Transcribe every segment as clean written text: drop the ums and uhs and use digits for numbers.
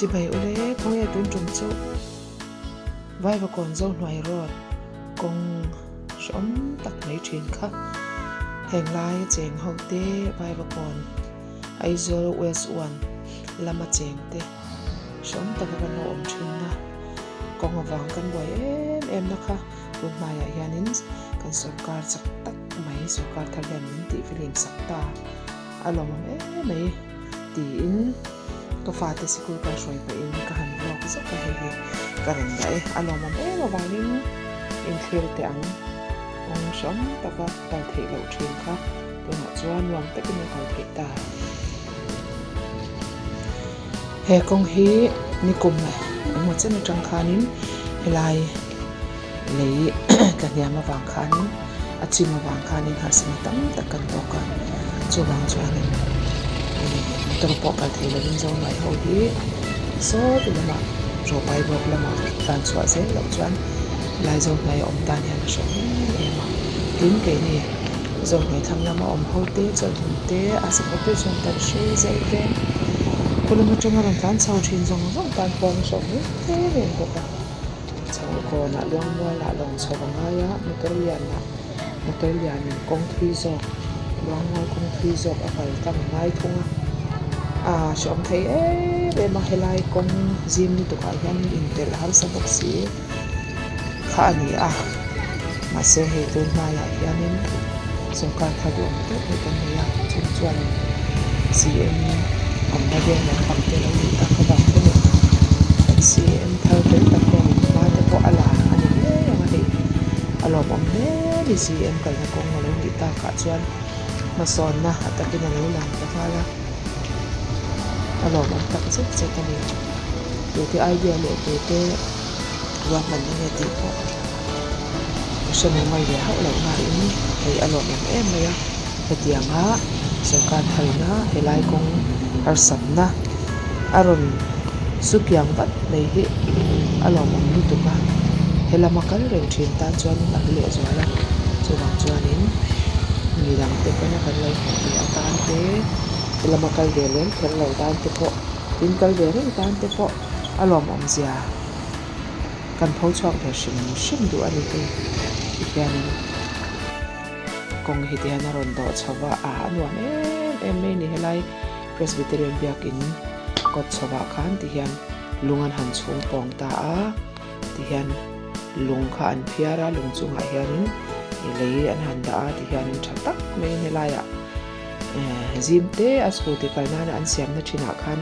chỉ bày ô lê không ai tuân trùng châu vai và còn dâu ngoài rồi con sống tắc mấy chuyện khác hẹn lại chèn hậu tê vai và còn Aizel West One là mà chèn tê sống tắc cái nó ổn chuyện na con ở vàng căn quay em đó kha tuần mai à hianin kan sarkar sak tak mai sarkar thalian min ti feeling sakta alom mai ti in to fa te sikul ka shoi pa in ka han blog zo ka he ka ren dai alom ma wangin in thil te ang ong som ta ka ta the lo thin kha to na chuan wang ta kin ka the ta he kong hi ni kum mai mo chen atang khanin helai lei ka nya ma wang khanin achi ma wang khanin ha sim tam ta kan to ka chu wang chuan tor po ka thei lin zo mai ho hi so ti ma ro pai bok lama tan chua se lo chuan lai zo mai om tan hian so ema tin ke ni zo mai tham lama om ho te chon te asa operation tan she zai te kulum chunga ran tan chau thin zong zong tan pon so te ren ko ka chau ko na long mo la long so nga ya motor lian kong thri zo long mo kong thri zo a fal tam ngai thunga som thei be ma helai kong gym ni to ka hian intel har sa box si kha ni ma se he tu ma ya hianin so ka thadum te kan ya chun chuan cm amma de na pakte lo ni ta ka ba ko cm thau te ta ko ma te ko ala ani ya ma de alo bom de ni cm kal na kong lo ni ta ka chuan ma son na atakin lo lang ta kala alo bom ta ka se ta ni tu ti idea le te wa man ni ti ko so me mai de ha lo ma ni ei alo bom em ya hetianga so ka thalna helai kong ar sapna aron sukyang bat nei hi alo bom ni tu ka helama kal ren thin tan chuan na le zwala so wang chuanin ni dang te kana kan lai ni atan te helama kal de len kher lo dan te po tin kal de ren tan te po alom om zia kan phau chok de shim du ani te hian kong hitian ron do chawa nuam em ni helai presbyterian biakin kot chawa khan ti hian lungan han chung pong ta ti hian lung kha an phiara lung chunga hianin lei an han da ti hianin thatak mai helai zim te a scooty kalna an siam na thina khan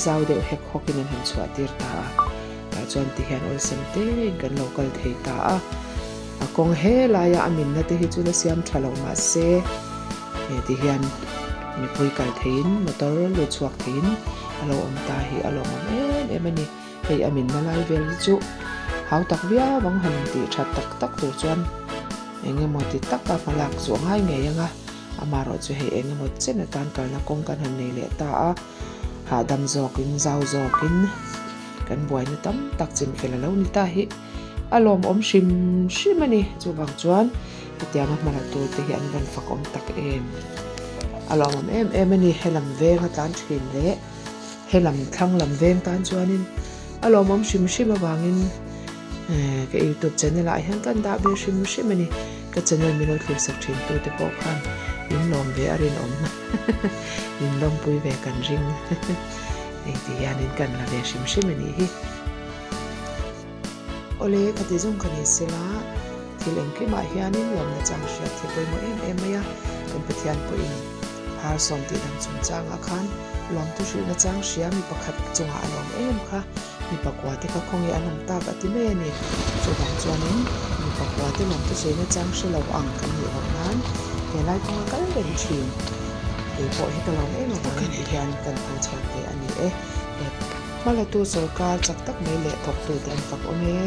zau de hek hokin an han chua tir ta chuan ti hian ol sem te kan local thei ta a kong he la ya amin na te hi chu na siam thalo ma se ti hian mi pui kal thein motor lu chuak thein alo om ta hi alo em ani hei amin na lai vel chu hau tak via wang han ti that tak tu chuan enge mo ti tak ka malak chu ngai nge yanga amaro chu hei enge mo chen tan kal na kong kan han nei le ta ha dam zokin zau zokin kan buai na tam tak chin fel lo ni ta hi alom om shim ani chu wang chuan tiang ma mala tu te hi an ban fak om tak alom om em ani helam veng ha tan thin le helam thang lam veng tan chuanin alom om shim awangin cái YouTube channel lại hắn kan da be shim ani cái channel mi lo thlir sak thin tu te po khan in lom ve arin om in lom pui ve kan ring ei ti yanin kan la ve shim ani hi ole ka ti jong kan sela thileng ki ma hianin lom na chang sha the poi mo em ya kan pathian po in har som ti dam chung chang a khan lom tu shi na chang shia mi pakhat chunga alom em kha mi pakwa te ka khongi anam ta ka ti me ni chu bang chuanin mi pakwa te lom tu se na chang shi lo ang kan ni honan he lai kong kal ren thin e po hi ka lom em ma kan hian kan phang chak te ani mala tu sarkar chak tak mai le thok tu ten fak ome